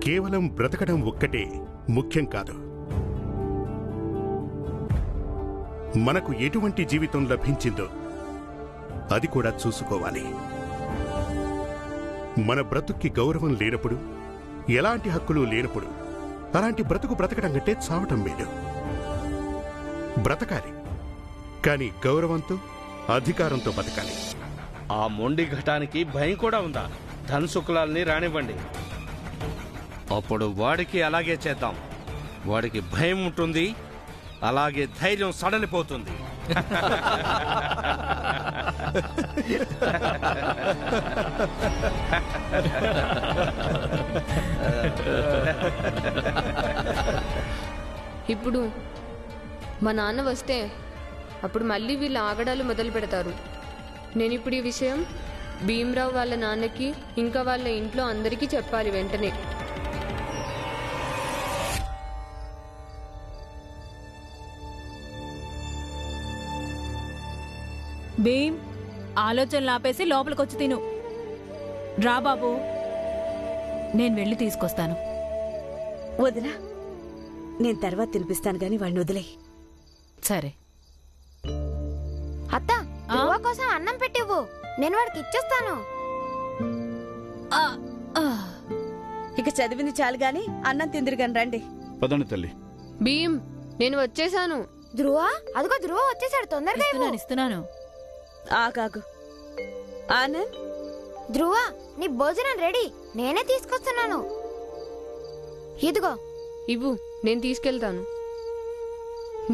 కేవలం బ్రతకడం ఒక్కటే ముఖ్యం కాదు. మనకు ఎటువంటి జీవితం లభించిందో అది కూడా చూసుకోవాలి. మన బ్రతుక్కి గౌరవం లేనప్పుడు, ఎలాంటి హక్కులు లేనప్పుడు అలాంటి బ్రతుకు బ్రతకడం కంటే చావటం మేలు. బ్రతకాలి, కానీ గౌరవంతో, అధికారంతో బతకాలి. ఆ మొండి ఘటానికి భయం కూడా ఉందా? ధనశుక్లాల్ని రానివ్వండి, అప్పుడు వాడికి అలాగే చేద్దాం. వాడికి భయం ఉంటుంది, అలాగే ధైర్యం సడలిపోతుంది. ఇప్పుడు మా నాన్న వస్తే అప్పుడు మళ్ళీ వీళ్ళు ఆగడాలు మొదలు పెడతారు. నేను ఇప్పుడు ఈ విషయం భీమరావు వాళ్ళ నాన్నకి ఇంకా వాళ్ళ ఇంట్లో అందరికీ చెప్పాలి వెంటనే. భీమ్, ఆలోచనలు ఆపేసి లోపలికొచ్చి తిను. రా బాబు, నేను వెళ్ళి తీసుకొస్తాను. వదినా, నేను తర్వాత తినిపిస్తాను గాని వాడిని వదిలే. సరే అత్త, ధ్రువ కోసం అన్నం పెట్టివ్వు, నేను వాడికి ఇచ్చేస్తాను. ఇక చదివింది చాలు గాని అన్నం తిందిరుగాని రండి. పదండి తల్లి. భీమ్, నేను వచ్చేసాను. ధ్రువ, అదిగో ధ్రువ వచ్చేసాడు, తొందరగా ఇవ్వు. ఇస్తున్నాను. ఆగాగు. ఆనంద్, ధ్రువ, నీ భోజనం రెడీ, నేనే తీసుకొస్తున్నాను. ఇదిగో ఇవ్వు, నేను తీసుకెళ్తాను.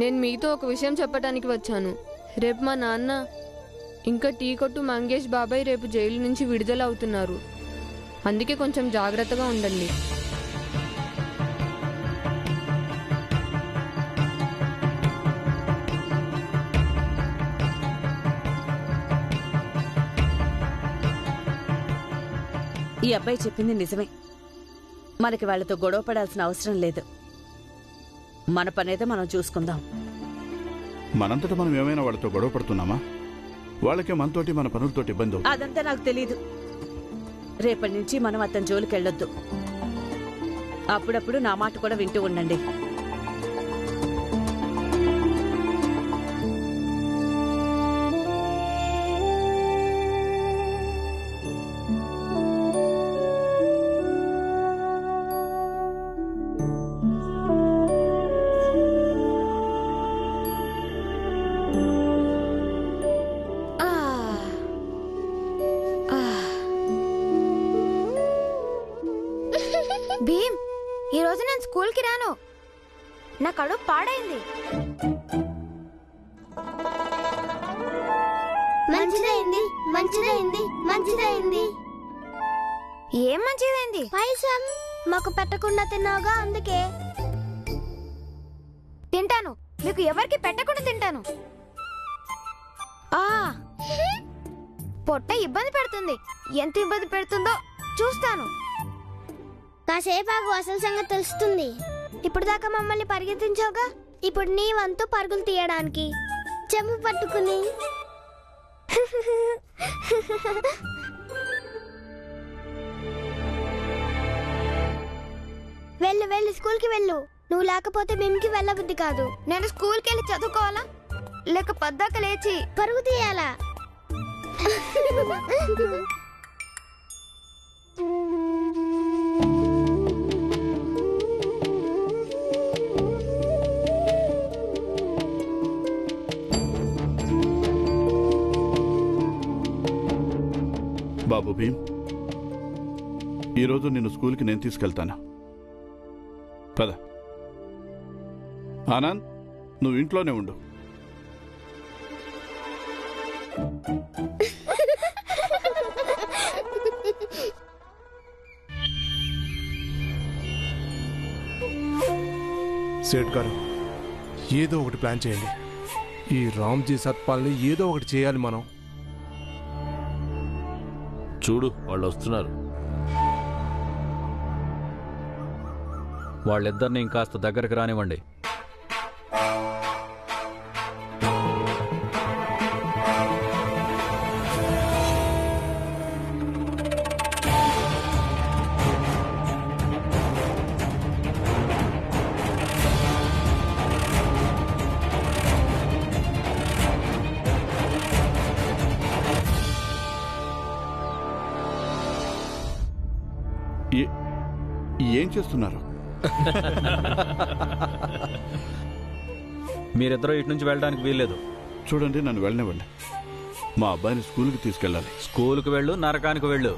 నేను మీతో ఒక విషయం చెప్పడానికి వచ్చాను. రేపు మా నాన్న ఇంకా టీ కొట్టు మంగేష్ బాబాయ్ రేపు జైలు నుంచి విడుదల అవుతున్నారు. అందుకే కొంచెం జాగ్రత్తగా ఉండండి. ఈ అబ్బాయి చెప్పింది నిజమే. మనకి వాళ్లతో గొడవ పడాల్సిన అవసరం లేదు. మన పనేదో మనం చూసుకుందాం. మనంతటా మనం ఏమైనా వాళ్ళతో గొడవ పడుతున్నామా? వాళ్ళకే మనతోటి మన పనులతోటి ఇబ్బంది. అదంతా నాకు తెలీదు. రేపటి నుంచి మనం అతని జోలికెళ్ళొద్దు. అప్పుడప్పుడు నా మాట కూడా వింటూ ఉండండి. భీమ్, ఈ రోజు నేను స్కూల్కి రాను, నా కడుపు పాడైంది. మంచిదైంది, మంచిదైంది, మంచిదైంది. ఏం మంచిదైంది? పాయసం మాకు పెట్టకుండా తిన్నావుగా, అందుకే. తింటాను, మీకు ఎవరికి పెట్టకుండా తింటాను. పొట్ట ఇబ్బంది పెడుతుంది, ఎంత ఇబ్బంది పెడుతుందో చూస్తాను. కాసేపు ఆగు, అసలు సంగతి తెలుస్తుంది. ఇప్పుడు దాకా మమ్మల్ని పరిగెత్తించావుగా, ఇప్పుడు నీ వంతు పరుగులు తీయడానికి. చెంబు పట్టుకుని వెళ్ళు, వెళ్ళు, స్కూల్కి వెళ్ళు. నువ్వు లేకపోతే మేమికి వెళ్ళబుద్ధి కాదు. నేను స్కూల్కి వెళ్ళి చదువుకోవాలా, లేక పద్దాక లేచి పరుగు తీయాలా? బాబు భీమ్, ఈరోజు నిన్ను స్కూల్కి నేను తీసుకెళ్తాను. పద. ఆనంద్, నువ్వు ఇంట్లోనే ఉండు. సేట్ గారు, ఏదో ఒకటి ప్లాన్ చేయండి. ఈ రామ్జీ సత్పాల్ని ఏదో ఒకటి చేయాలి మనం. చూడు, వాళ్ళు వస్తున్నారు. వాళ్ళిద్దరిని ఇంకాస్త దగ్గరికి రానివ్వండి. ఏం చేస్తున్నారు? మీరిద్దరూ ఇటు నుంచి వెళ్ళడానికి వీల్లేదు. చూడండి, నన్ను వెళ్ళనివ్వండి. మా అబ్బాయిని స్కూల్కి తీసుకెళ్ళాలి. స్కూలుకు వెళ్ళు, నరకానికి వెళ్ళు,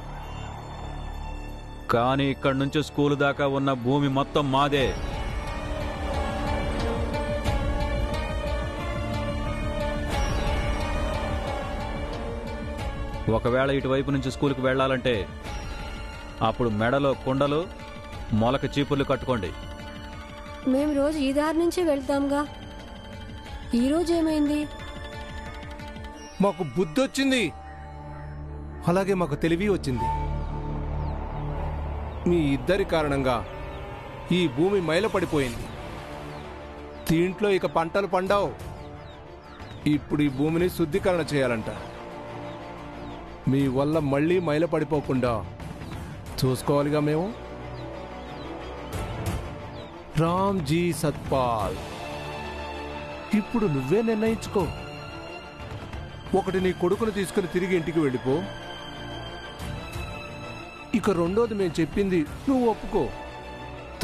కానీ ఇక్కడి నుంచి స్కూలు దాకా ఉన్న భూమి మొత్తం మాదే. ఒకవేళ ఇటువైపు నుంచి స్కూల్కి వెళ్ళాలంటే అప్పుడు మెడలో కుండలు, మొలక చీపుర్లు కట్టుకోండి. మేము రోజు ఈ దారి నుంచే వెళ్తాంగా, ఈరోజు ఏమైంది? మాకు బుద్ధి వచ్చింది, అలాగే మాకు తెలివి వచ్చింది. మీ ఇద్దరి కారణంగా ఈ భూమి మైలపడిపోయింది. దీంట్లో ఇక పంటలు పండవు. ఇప్పుడు ఈ భూమిని శుద్ధీకరణ చేయాలంట. మీ వల్ల మళ్ళీ మైలపడిపోకుండా చూసుకోవాలిగా మేము. రామ్జీ సత్పాల్, ఇప్పుడు నువ్వే నిర్ణయించుకో. ఒకటి నీ కొడుకును తీసుకుని తిరిగి ఇంటికి వెళ్ళిపో. ఇక రెండోది మేము చెప్పింది నువ్వు ఒప్పుకో.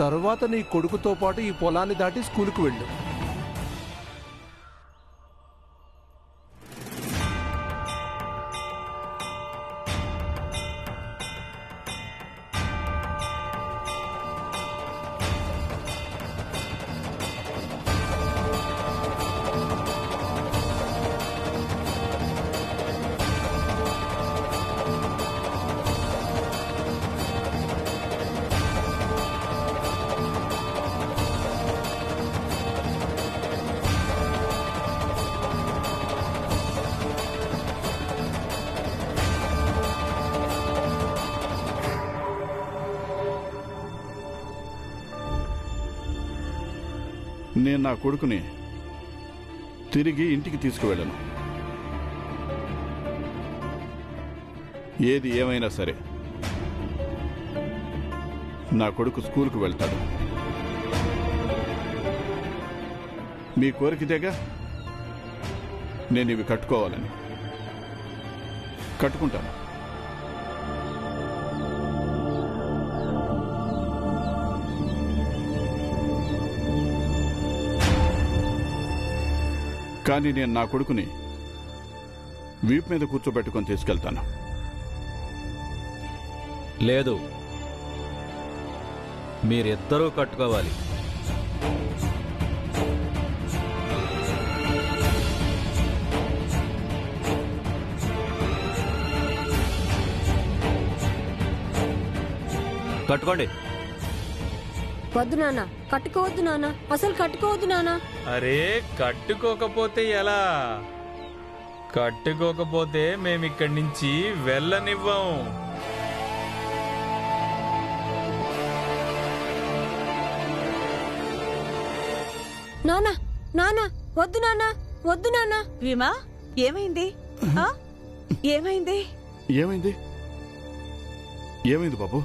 తర్వాత నీ కొడుకుతో పాటు ఈ పొలాన్ని దాటి స్కూలుకు వెళ్ళు. నేను నా కొడుకుని తిరిగి ఇంటికి తీసుకువెళ్ళను. ఏది ఏమైనా సరే నా కొడుకు స్కూల్కు వెళ్తాడు. మీ కోరికదేగా నేను ఇవి కట్టుకోవాలని. కట్టుకుంటాను. కానీ నేను నా కొడుకుని వీపు మీద కూర్చోబెట్టుకొని తీసుకెళ్తాను. లేదు, మీరిద్దరూ కట్టుకోవాలి. కట్టుకోండి. వద్దు నాన్న, కట్టుకోవద్దు నాన్న, అసలు కట్టుకోవద్దు నాన్న. అరే, కట్టుకోకపోతే ఎలా? కట్టుకోకపోతే మేమిక్కడి నుంచి వెళ్ళనివ్వం. నాన్న, నాన్న, వద్దు నాన్న, వద్దు నాన్న. భీమా, ఏమైంది? ఏమైంది? ఏమైంది? ఏమైంది బాబు?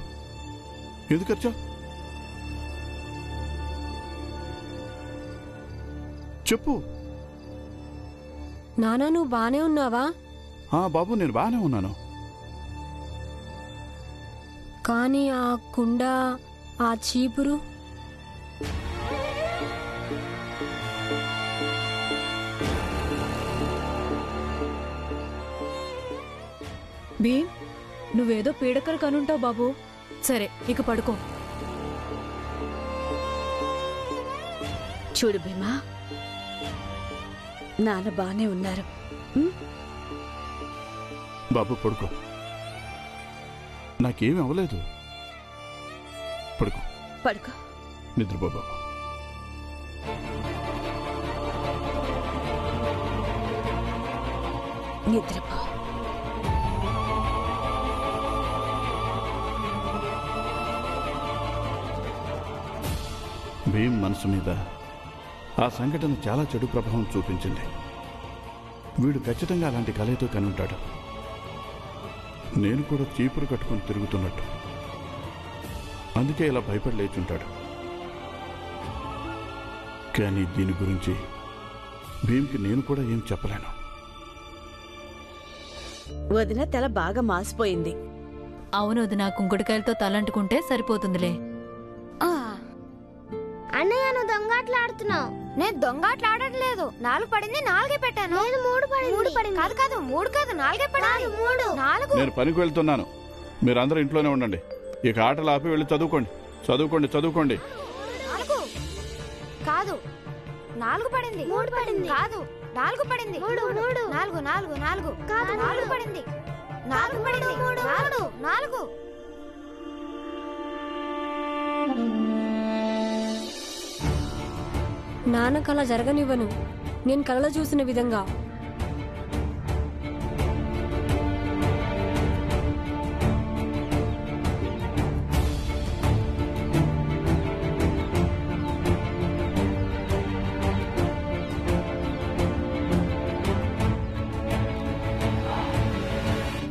ఎందుకు వచ్చావు? చెప్పు. నానా, నువ్వు బానే ఉన్నావా? బాబు, నేను బానే ఉన్నాను. కానీ ఆ కుండ, ఆ చీపురు, భీమ్, నువ్వేదో పీడకలు కనుంటావు బాబు. సరే, ఇక పడుకో. చూడు భీమా, నాన్న బానే ఉన్నారు. బాబు పడుకో. నాకేమీ అవ్వలేదు. పడుకో. పడుకో. నిద్రపో బాబు. నిద్రపో. భీమ్ మనసు మీద ఆ సంఘటన చాలా చెడు ప్రభావం చూపించింది. వీడు ఖచ్చితంగా అలాంటి కలయితో కనుంటాడు. నేను కూడా చీపురు కట్టుకొని తిరుగుతున్నట్టు. అందుకే ఇలా భయపడి లేచుంటాడు. కానీ దీని గురించి భీమ్కి నేను కూడా ఏం చెప్పలేను. వదిన తల బాగా మాసిపోయింది. అవును వదినా, కుంకుడుకాయలతో తలంటుకుంటే సరిపోతుందిలే. అన్నయ్య నువ్వు దొంగాట్లాడుతున్నావు. నేను దొంగాట్లు ఆడట్లేదు. 4 పడింది, 4 పెట్టాను. నేను 3 పడింది. కాదు కాదు, 3 కాదు, 4 పడింది. 4. నేను పనికి వెళ్తున్నాను, మీరందరూ ఇంట్లోనే ఉండండి. ఇక ఆటలు ఆపి వెళ్ళి చదువుకోండి. చదువుకోండి చదువుకోండి. 4 కాదు, 4 పడింది. 3 పడింది. కాదు, 4 పడింది. 3 4 4 4 కాదు, 4 పడింది. 4 పడింది. 4. నాన్న కళ జరగనివ్వను, నేను కళలో చూసిన విధంగా.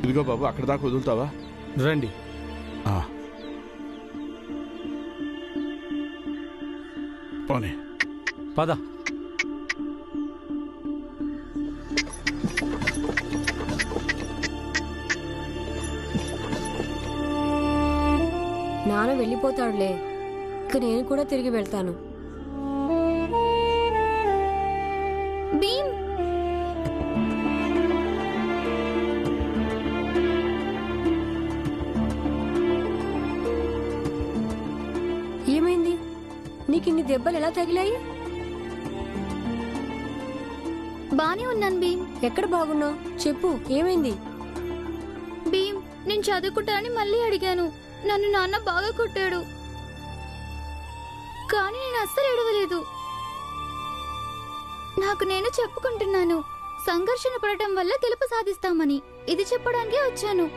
ఇదిగో బాబు, అక్కడ దాకా వదులుతావా? రండి. పోనీ పద. నాన్న వెళ్ళిపోతాడులే, ఇక నేను కూడా తిరిగి వెళ్తాను. భీమ్, ఏమైంది? నీకు ఇన్ని దెబ్బలు ఎలా తగిలాయి? బానే ఉన్నాను భీమ్. ఎక్కడ బాగున్నావు చెప్పు, ఏమైంది? భీమ్, నేను చదువుకుంటానని మళ్ళీ అడిగాను. నన్ను నాన్న బాగా కొట్టాడు, కానీ నేను అస్సలు ఏడవలేదు. నాకు నేను చెప్పుకుంటున్నాను, సంఘర్షణ పడటం వల్ల గెలుపు సాధిస్తామని. ఇది చెప్పడానికే వచ్చాను.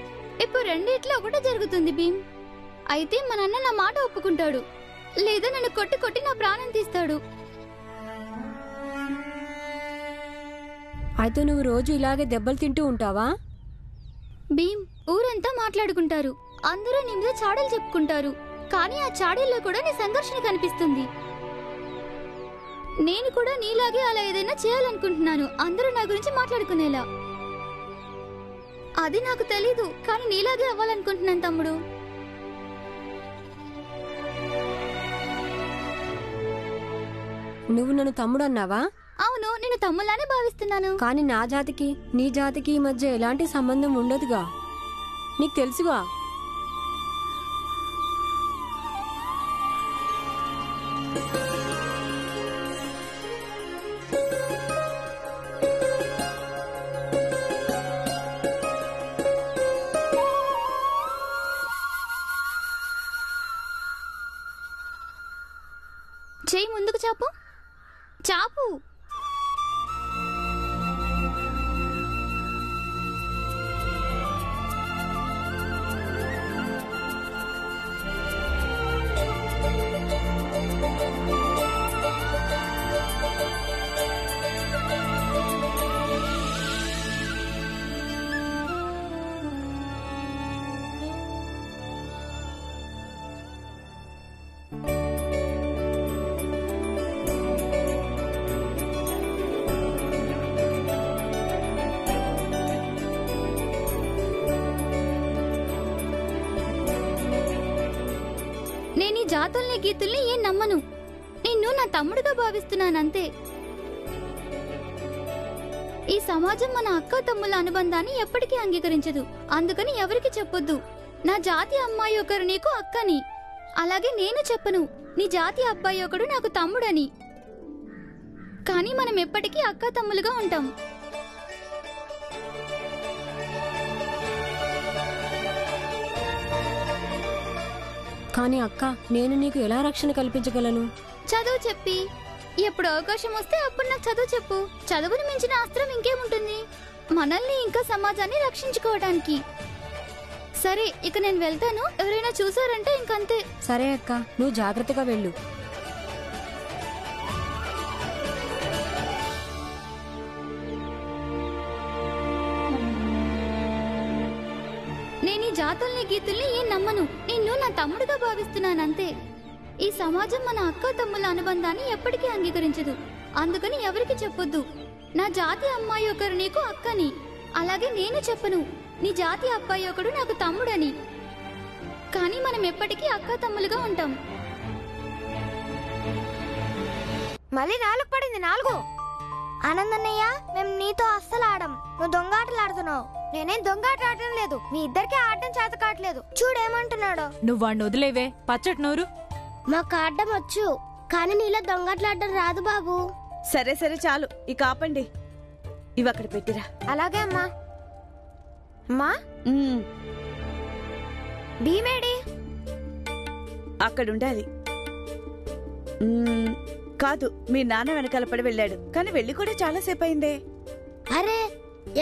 ఇప్పుడు రెండిట్లో ఒకటే జరుగుతుంది భీమ్. అయితే మా నాన్న నా మాట ఒప్పుకుంటాడు, లేదా నన్ను కొట్టి కొట్టి నా ప్రాణం తీస్తాడు. అయితే నువ్వు రోజు ఇలాగే దెబ్బలు తింటూ ఉంటావా? భీమ్, ఊరంతా మాట్లాడుకుంటారు, అందరూ నీ మీద చాడీలు చెప్పుకుంటారు, కానీ ఆ చాడీల్లో కూడా నీ సంఘర్షణ కనిపిస్తుంది. నేను కూడా నీలాగే అలా ఏదైనా చేయాలనుకుంటున్నాను, అందరూ నా గురించి మాట్లాడుకునేలా. అది నాకు తెలీదు, కానీ నీలాగే అవ్వాలనుకుంటున్నాను తమ్ముడు. నువ్వు నన్ను తమ్ముడు అన్నావా? అవును, నేను తమ్ములానే భావిస్తున్నాను. కానీ నా జాతికి నీ జాతికి ఈ మధ్య ఎలాంటి సంబంధం ఉండదుగా, నీకు తెలుసుగా. చెయ్యి ముందుకు చాపు, చాపు. నేను ఈ జాతుల్ని గీతుల్ని ఏం నమ్మను. నిన్ను నా తమ్ముడుగా భావిస్తున్నానంతే. ఈ సమాజం మన అక్క తమ్ముల అనుబంధాన్ని ఎప్పటికీ అంగీకరించదు, అందుకని ఎవరికి చెప్పొద్దు. నా జాతి అమ్మాయి ఒకరు నీకు అక్కని, అలాగే నేను చెప్పను నీ జాతి అబ్బాయి ఒకడు నాకు తమ్ముడని. కానీ మనం ఎప్పటికీ అక్క తమ్ములుగా ఉంటాం. కానీ అక్క, నేను నీకు ఎలా రక్షణ కల్పించగలను? చదువు చెప్పి, ఎప్పుడు అవకాశం వస్తే అప్పుడు నాకు చదువు చెప్పు. చదువుని మించిన అస్త్రం ఇంకేముంటుంది మనల్ని ఇంకా సమాజాన్ని రక్షించుకోవడానికి. సరే, ఇక నేను వెళ్తాను. ఎవరైనా చూసారంటే ఇంకంతే. సరే అక్క, నువ్వు జాగ్రత్తగా వెళ్ళు. నేను ఈ జాతుల్ని గీతుల్ని ఏం నమ్మను. నిన్ను నా తమ్ముడుగా భావిస్తున్నానంతే. ఈ సమాజం మన అక్క తమ్ముల అనుబంధాన్ని ఎప్పటికీ అంగీకరించదు, అందుకని ఎవరికి చెప్పొద్దు. నా జాతి అమ్మాయి ఒకరు నీకు అక్కని, అలాగే నేను చెప్పను నీ జాతి అబ్బాయి ఒకడు నాకు తమ్ముడని. కానీ మనం ఎప్పటికీ అక్క తమ్ములుగా ఉంటాం. మళ్ళీ 4 పడింది. 4. ఆనందన్నయ్య, మేము నీతో అస్సలు ఆడం. నువ్వు దొంగాటలు ఆడుతున్నావు. నేనేం దొంగాట ఆడటం లేదు. మీ ఇద్దరికి ఆడటం చేత కావట్లేదు. చూడేమంటున్నాడు. నువ్వు వాడిని వదిలేవే, పచ్చటి నోరు. మాకు ఆడడం వచ్చు, కానీ నీలో దొంగాటలు ఆడడం రాదు బాబు. సరే సరే చాలు, ఇక ఆపండి. ఇవి అక్కడ పెట్టిరా. అలాగే అమ్మా. అమ్మా, భీమేడి? అక్కడుండాలి. కాదు, మీ నాన్న వెనకాల పడి వెళ్ళాడు. కానీ వెళ్ళి కూడా చాలా సేపు అయిందే. అరే,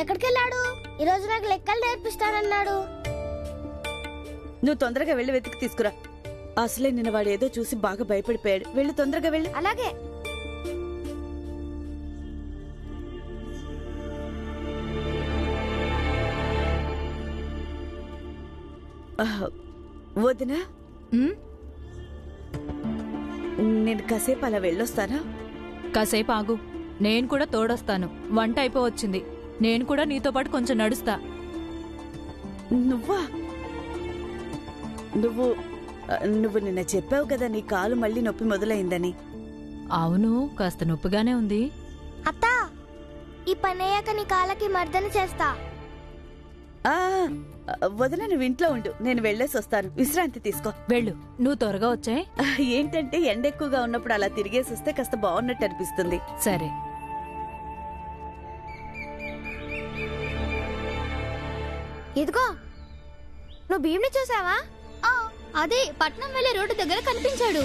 ఎక్కడికి వెళ్ళాడు? ఈరోజు నాకు లెక్కలు నేర్పిస్తానన్నాడు. నువ్వు తొందరగా వెళ్ళి వెతికి తీసుకురా. అసలే నిన్న వాడు ఏదో చూసి బాగా భయపడిపోయాడు. వెళ్ళి తొందరగా వెళ్ళి. అలాగే. వదినా, నేను కాసేపు అలా వెళ్ళొస్తానా? కాసేపు ఆగు, నేను కూడా తోడొస్తాను. వంట అయిపోవచ్చింది. నేను కూడా నీతో పాటు కొంచెం నడుస్తా. నువ్వా? నువ్వు నిన్న చెప్పావు కదా నీ కాలు మళ్ళీ నొప్పి మొదలైందని. అవును, కాస్త నొప్పిగానే ఉంది. అత్తా, ఈ పని అయ్యాక నీ కాళ్ళకి మర్దన చేస్తా. వదిన, నువ్వు ఇంట్లో ఉండు, నేను వెళ్ళేసి వస్తాను. విశ్రాంతి తీసుకో. వెళ్ళు, నువ్వు త్వరగా వచ్చాయి. ఏంటంటే ఎండ ఎక్కువగా ఉన్నప్పుడు అలా తిరిగేసి వస్తే కాస్త బాగున్నట్టు అనిపిస్తుంది. సరే. ఇదిగో, నువ్వు భీమ్ని చూసావా? అదే పట్నం వెళ్ళే రోడ్డు దగ్గర కనిపించాడు.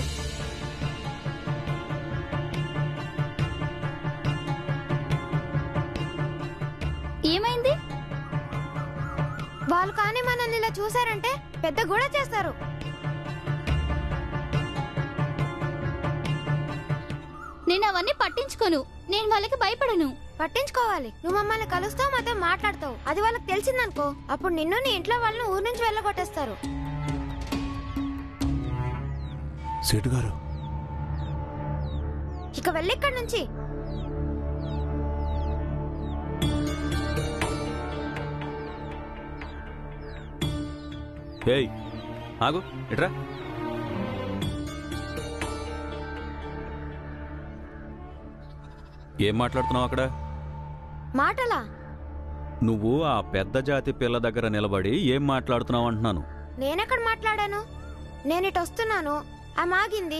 ఏమైంది? వాళ్ళు కానీ మనల్ని ఇలా చూసారంటే పెద్ద గొడవ చేస్తారు. నేను అవన్నీ పట్టించుకోను. నేను వాళ్ళకి భయపడను. పట్టించుకోవాలి. నువ్వు మమ్మల్ని కలుస్తావు, మాతో మాట్లాడతావు. అది వాళ్ళకి తెలిసిందనుకో, అప్పుడు నిన్ను నీ ఇంట్లో వాళ్ళని ఊరు నుంచి వెళ్ళగొట్టేస్తారు. సేటు గారు, ఇక వెళ్ళి ఇక్కడి నుంచి. ఏయ్, ఆగు, ఇట్రా. ఏం మాట్లాడుతున్నావు అక్కడ? మాటలా? నువ్వు ఆ పెద్ద జాతి పిల్ల దగ్గర నిలబడి ఏం మాట్లాడుతున్నావు అంటున్నాను. నేనెక్కడ మాట్లాడాను? నేను ఇటు వస్తున్నాను, ఆమె ఆగింది,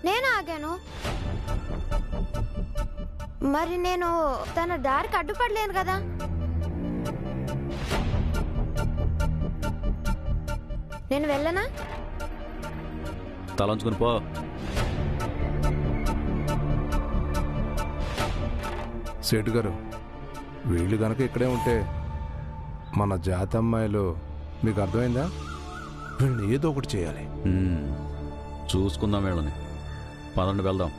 నేను ఆగాను. మరి నేను తన దారికి అడ్డుపడలేను కదా. నేను వెళ్ళనా? తలంచుకుని పో. సేటు గారు, వీళ్ళు గనక ఇక్కడే ఉంటే మన జాతి అమ్మాయిలు, మీకు అర్థమైందా? వీళ్ళని ఏదో ఒకటి చేయాలి. చూసుకుందాం వీళ్ళని. పదండి వెళ్దాం,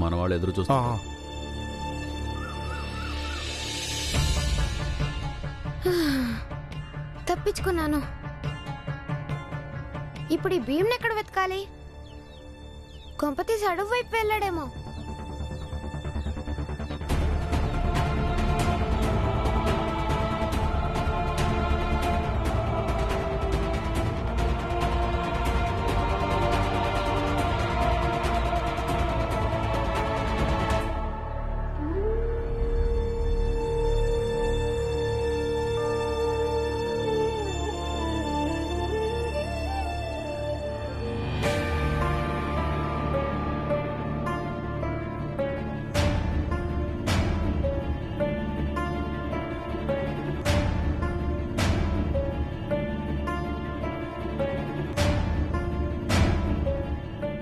మన వాళ్ళు ఎదురు చూస్తాం. తప్పించుకున్నాను. ఇప్పుడు ఈ భీమ్ని ఎక్కడ వెతకాలి? కొంపతీసి అడుగు వైపు వెళ్ళాడేమో.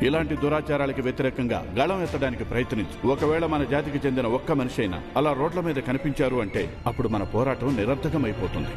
ఇలాంటి దురాచారాలకి వ్యతిరేకంగా గళం ఎత్తడానికి ప్రయత్నించు. ఒకవేళ మన జాతికి చెందిన ఒక్క మనిషి అయినా అలా రోడ్ల మీద కనిపించారు అంటే అప్పుడు మన పోరాటం నిరర్థకమైపోతుంది.